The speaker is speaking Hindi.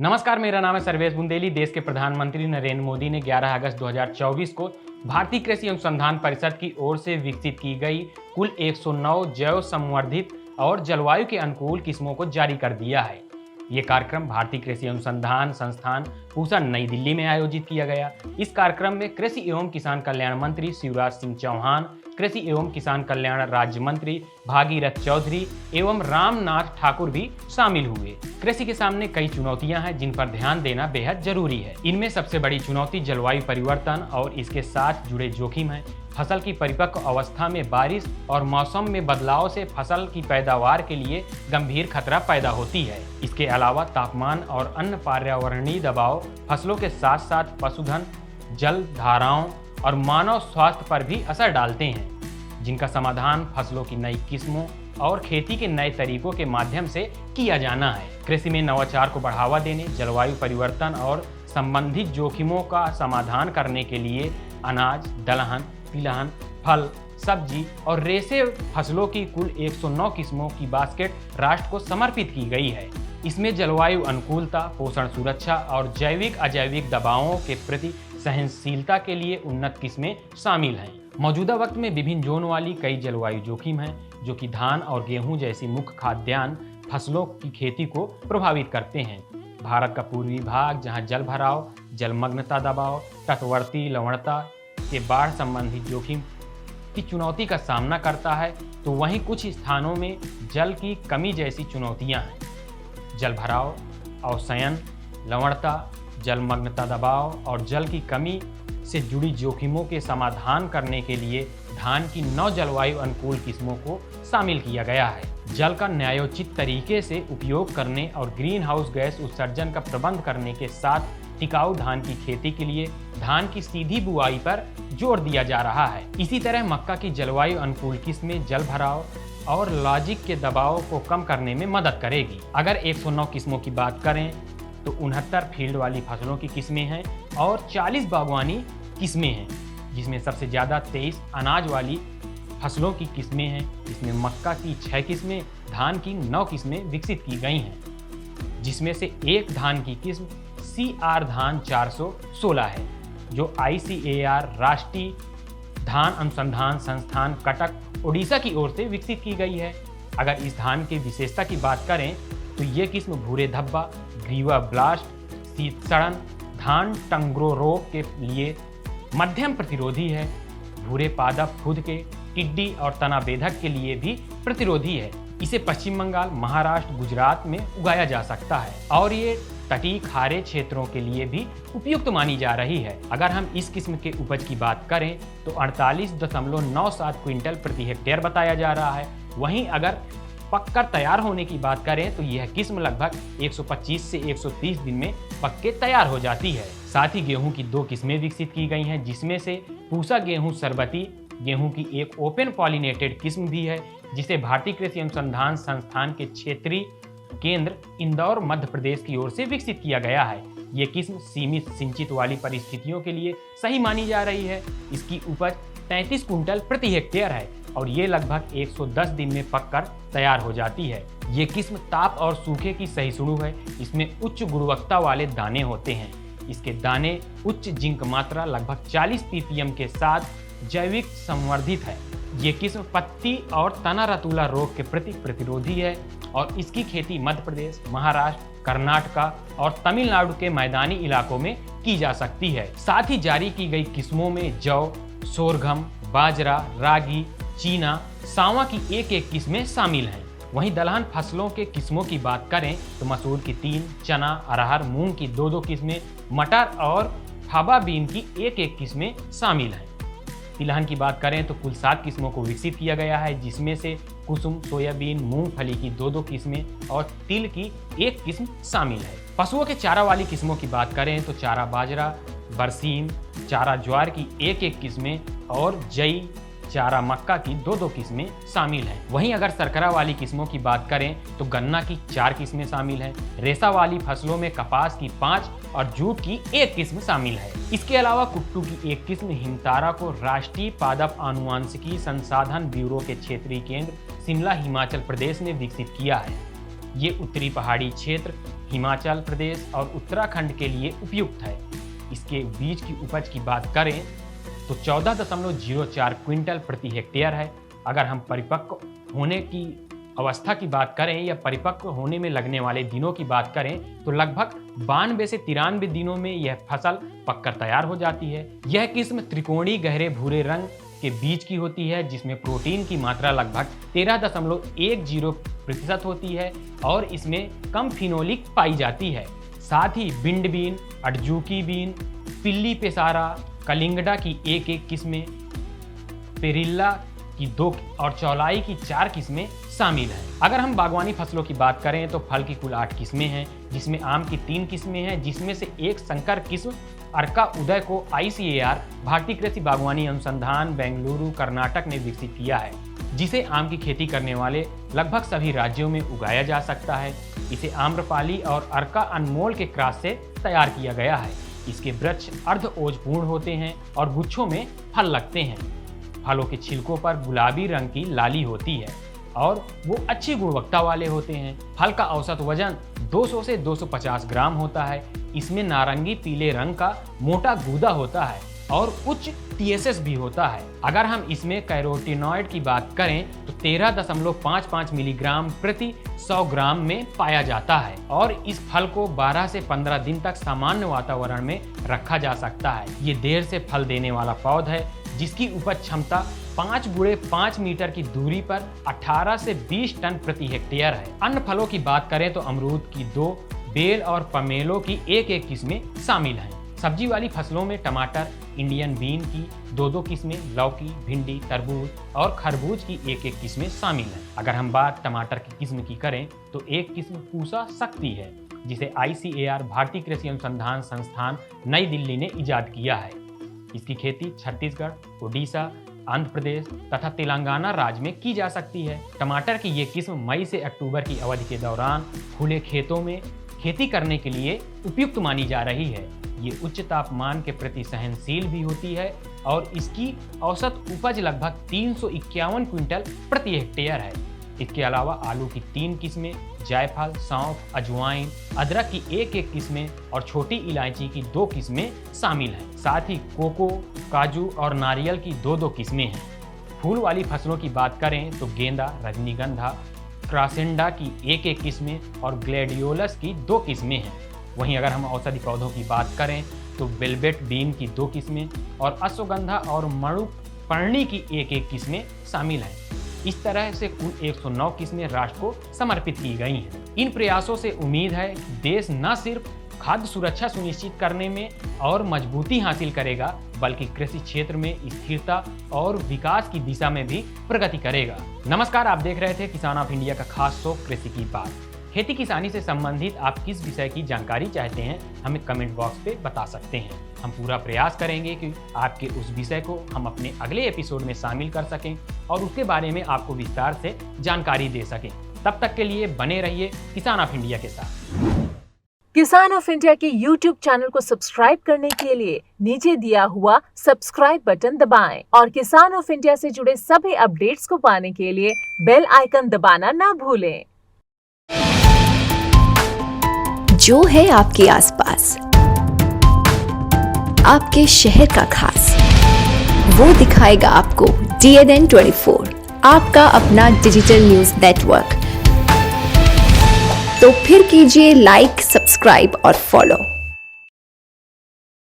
नमस्कार, मेरा नाम है सर्वेश बुंदेली। देश के प्रधानमंत्री नरेंद्र मोदी ने 11 अगस्त 2024 को भारतीय कृषि अनुसंधान परिषद की ओर से विकसित की गई कुल 109 जैव संवर्धित और जलवायु के अनुकूल किस्मों को जारी कर दिया है। ये कार्यक्रम भारतीय कृषि अनुसंधान संस्थान पूसा नई दिल्ली में आयोजित किया गया। इस कार्यक्रम में कृषि एवं किसान कल्याण मंत्री शिवराज सिंह चौहान, कृषि एवं किसान कल्याण राज्य मंत्री भागीरथ चौधरी एवं रामनाथ ठाकुर भी शामिल हुए। कृषि के सामने कई चुनौतियां हैं जिन पर ध्यान देना बेहद जरूरी है। इनमें सबसे बड़ी चुनौती जलवायु परिवर्तन और इसके साथ जुड़े जोखिम है। फसल की परिपक्व अवस्था में बारिश और मौसम में बदलाव से फसल की पैदावार के लिए गंभीर खतरा पैदा होती है। इसके अलावा तापमान और अन्य पर्यावरणीय दबाव फसलों के साथ साथ पशुधन, जल धाराओं और मानव स्वास्थ्य पर भी असर डालते हैं, जिनका समाधान फसलों की नई किस्मों और खेती के नए तरीकों के माध्यम से किया जाना है। कृषि में नवाचार को बढ़ावा देने, जलवायु परिवर्तन और संबंधित जोखिमों का समाधान करने के लिए अनाज, दलहन, तिलहन, फल, सब्जी और रेशे फसलों की कुल 109 किस्मों की बास्केट राष्ट्र को समर्पित की गई है। इसमें जलवायु अनुकूलता, पोषण सुरक्षा और जैविक अजैविक दबावों के प्रति सहनशीलता के लिए उन्नत किस्में शामिल हैं। मौजूदा वक्त में विभिन्न जोन वाली कई जलवायु जोखिम हैं जो कि धान और गेहूं जैसी मुख्य खाद्यान्न फसलों की खेती को प्रभावित करते हैं। भारत का पूर्वी भाग, जहां जल भराव, जलमग्नता दबाव, तटवर्ती लवणता के बाढ़ संबंधित जोखिम की चुनौती का सामना करता है, तो वहीं कुछ स्थानों में जल की कमी जैसी चुनौतियां हैं। जल भराव, अवसयन, लवणता, जलमग्नता दबाव और जल की कमी से जुड़ी जोखिमों के समाधान करने के लिए धान की 9 जलवायु अनुकूल किस्मों को शामिल किया गया है। जल का न्यायोचित तरीके से उपयोग करने और ग्रीन हाउस गैस उत्सर्जन का प्रबंध करने के साथ टिकाऊ धान की खेती के लिए धान की सीधी बुआई पर जोर दिया जा रहा है। इसी तरह मक्का की जलवायु अनुकूल किस्में जल भराव और लॉजिक के दबाव को कम करने में मदद करेगी। अगर 109 किस्मों की बात करें तो 69 फील्ड वाली फसलों की किस्में हैं और 40 बागवानी किस्में हैं, जिसमें सबसे ज़्यादा 23 अनाज वाली फसलों की किस्में हैं। इसमें मक्का की 6 किस्में, धान की 9 किस्में विकसित की गई हैं, जिसमें से एक धान की किस्म CR धान 416 है, जो ICAR राष्ट्रीय धान अनुसंधान संस्थान कटक उड़ीसा की ओर से विकसित की गई है। अगर इस धान की विशेषता की बात करें तो ये किस्म भूरे धब्बा, ग्रीवा ब्लास्ट, शीत सड़न, धान टंगरो रोग के लिए मध्यम प्रतिरोधी है। भूरे पादप खुद के, टिड्डी और तना बेधक के लिए भी प्रतिरोधी है। इसे पश्चिम बंगाल, महाराष्ट्र, गुजरात में उगाया जा सकता है और ये तटीय खारे क्षेत्रों के लिए भी उपयुक्त मानी जा रही है। अगर हम इस किस्म के उपज की बात करें तो 48.97 क्विंटल प्रति हेक्टेयर बताया जा रहा है। वहीं अगर पककर तैयार होने की बात करें तो यह किस्म लगभग 125 से 130 दिन में पक के तैयार हो जाती है। साथ ही गेहूं की 2 किस्में विकसित की गई हैं, जिसमें से पूसा गेहूं सरबती गेहूं की एक ओपन पॉलिनेटेड किस्म भी है, जिसे भारतीय कृषि अनुसंधान संस्थान के क्षेत्रीय केंद्र इंदौर मध्य प्रदेश की ओर से विकसित किया गया है। ये किस्म सीमित सिंचित वाली परिस्थितियों के लिए सही मानी जा रही है। इसकी उपज 33 कुंटल प्रति हेक्टेयर है और ये लगभग 110 दिन में पककर तैयार हो जाती है। ये किस्म ताप और सूखे की सहिष्णु है। इसमें उच्च गुणवत्ता वाले दाने होते हैं। इसके दाने उच्च जिंक मात्रा लगभग 40 ppm के साथ जैविक संवर्धित है। ये किस्म पत्ती और तना रतूला रोग के प्रति प्रतिरोधी है और इसकी खेती मध्य प्रदेश, महाराष्ट्र, कर्नाटक और तमिलनाडु के मैदानी इलाकों में की जा सकती है। साथ ही जारी की गई किस्मों में जौ, सोरघम, बाजरा, रागी, चीना, सांवा की एक किस्में शामिल हैं। वहीं दलहन फसलों के किस्मों की बात करें तो मसूर की 3, चना, अरहर, मूंग की 2 किस्में, मटर और फाबा बीन की एक किस्में शामिल हैं। तिलहन की बात करें तो कुल 7 किस्मों को विकसित किया गया है, जिसमें से कुसुम, सोयाबीन, मूंगफली की 2 किस्में और तिल की 1 किस्म शामिल है। पशुओं के चारा वाली किस्मों की बात करें तो चारा बाजरा, बरसीम, चारा ज्वार की एक किस्में और जई, चारा मक्का की 2 किस्में शामिल हैं। वहीं अगर सरकरा वाली किस्मों की बात करें तो गन्ना की 4 किस्में शामिल हैं। रेशा वाली फसलों में कपास की 5 और जूट की 1 किस्म शामिल है। इसके अलावा कुट्टू की 1 किस्म हिमतारा को राष्ट्रीय पादप आनुवंशिकी संसाधन ब्यूरो के क्षेत्रीय केंद्र शिमला, हिमाचल प्रदेश ने विकसित किया है। ये उत्तरी पहाड़ी क्षेत्र, हिमाचल प्रदेश और उत्तराखंड के लिए उपयुक्त है। इसके बीज की उपज की बात करें तो 14.04 क्विंटल प्रति हेक्टेयर है। अगर हम परिपक्व होने की अवस्था की बात करें या परिपक्व होने में लगने वाले दिनों की बात करें तो लगभग 92 से 93 दिनों में यह फसल पककर तैयार हो जाती है। यह किस्म त्रिकोणीय गहरे भूरे रंग के बीज की होती है, जिसमें प्रोटीन की मात्रा लगभग 13.10% होती है और इसमें कम फिनोलिक पाई जाती है। साथ ही बिंड बीन, अडजूकी बीन, पिल्ली पेसारा, कलिंगडा की एक किस्में, पेरिल्ला की 2 और चौलाई की 4 किस्में शामिल हैं। अगर हम बागवानी फसलों की बात करें तो फल की कुल 8 किस्में हैं, जिसमें आम की 3 किस्में हैं, जिसमें से एक संकर किस्म अर्का उदय को ICAR भारतीय कृषि बागवानी अनुसंधान बेंगलुरु कर्नाटक ने विकसित किया है, जिसे आम की खेती करने वाले लगभग सभी राज्यों में उगाया जा सकता है। इसे आम्रपाली और अर्का अनमोल के क्रॉस से तैयार किया गया है। इसके वृक्ष अर्ध ओजपूर्ण होते हैं और गुच्छों में फल लगते हैं। फलों के छिलकों पर गुलाबी रंग की लाली होती है और वो अच्छी गुणवत्ता वाले होते हैं। फल का औसत वजन 200 से 250 ग्राम होता है। इसमें नारंगी पीले रंग का मोटा गूदा होता है और उच्च TSS भी होता है। अगर हम इसमें कैरोटीनॉइड की बात करें तो 13.55 मिलीग्राम प्रति 100 ग्राम में पाया जाता है और इस फल को 12 से 15 दिन तक सामान्य वातावरण में रखा जा सकता है। ये देर से फल देने वाला पौधा है, जिसकी उपज क्षमता 5 × 5 मीटर की दूरी पर 18 से 20 टन प्रति हेक्टेयर है। अन्य फलों की बात करें तो अमरूद की 2, बेल और पमेलो की एक किस्में शामिल हैं। सब्जी वाली फसलों में टमाटर, इंडियन बीन की 2 किस्में, लौकी, भिंडी, तरबूज और खरबूज की एक किस्में शामिल हैं। अगर हम बात टमाटर की किस्म की करें तो एक किस्म पूसा शक्ति है, जिसे ICAR भारतीय कृषि अनुसंधान संस्थान नई दिल्ली ने इजाद किया है। इसकी खेती छत्तीसगढ़, उड़ीसा, आंध्र प्रदेश तथा तेलंगाना राज्य में की जा सकती है। टमाटर की ये किस्म मई से अक्टूबर की अवधि के दौरान खुले खेतों में खेती करने के लिए उपयुक्त मानी जा रही है। ये उच्च तापमान के प्रति सहनशील भी होती है और इसकी औसत उपज लगभग 351 क्विंटल प्रति हेक्टेयर है। इसके अलावा आलू की 3 किस्में, जायफल, सौंफ, अजवाइन, अदरक की एक किस्में और छोटी इलायची की 2 किस्में शामिल हैं। साथ ही कोको, काजू और नारियल की 2 किस्में हैं। फूल वाली फसलों की बात करें तो गेंदा, रजनीगंधा, क्रासेंडा की एक किस्में और ग्लैडियोलस की 2 किस्में हैं। वहीं अगर हम औषधि पौधों की बात करें तो वेलवेट बीन की 2 किस्में और अश्वगंधा और मणुपर्णी की एक किस्में शामिल हैं। इस तरह से कुल 109 किस्में राष्ट्र को समर्पित की गई हैं। इन प्रयासों से उम्मीद है कि देश न सिर्फ खाद्य सुरक्षा सुनिश्चित करने में और मजबूती हासिल करेगा, बल्कि कृषि क्षेत्र में स्थिरता और विकास की दिशा में भी प्रगति करेगा। नमस्कार, आप देख रहे थे किसान ऑफ इंडिया का खास शो कृषि की बात। खेती किसानी से संबंधित आप किस विषय की जानकारी चाहते हैं, हमें कमेंट बॉक्स पे बता सकते हैं। हम पूरा प्रयास करेंगे कि आपके उस विषय को हम अपने अगले एपिसोड में शामिल कर सकें और उसके बारे में आपको विस्तार से जानकारी दे सकें। तब तक के लिए बने रहिए किसान ऑफ इंडिया के साथ। किसान ऑफ इंडिया के YouTube चैनल को सब्सक्राइब करने के लिए नीचे दिया हुआ सब्सक्राइब बटन दबाएं और किसान ऑफ इंडिया से जुड़े सभी अपडेट्स को पाने के लिए बेल आइकन दबाना ना भूलें। जो है आपके आसपास, आपके शहर का खास, वो दिखाएगा आपको DNN 24, आपका अपना डिजिटल न्यूज नेटवर्क। तो फिर कीजिए लाइक, सब्सक्राइब और फॉलो।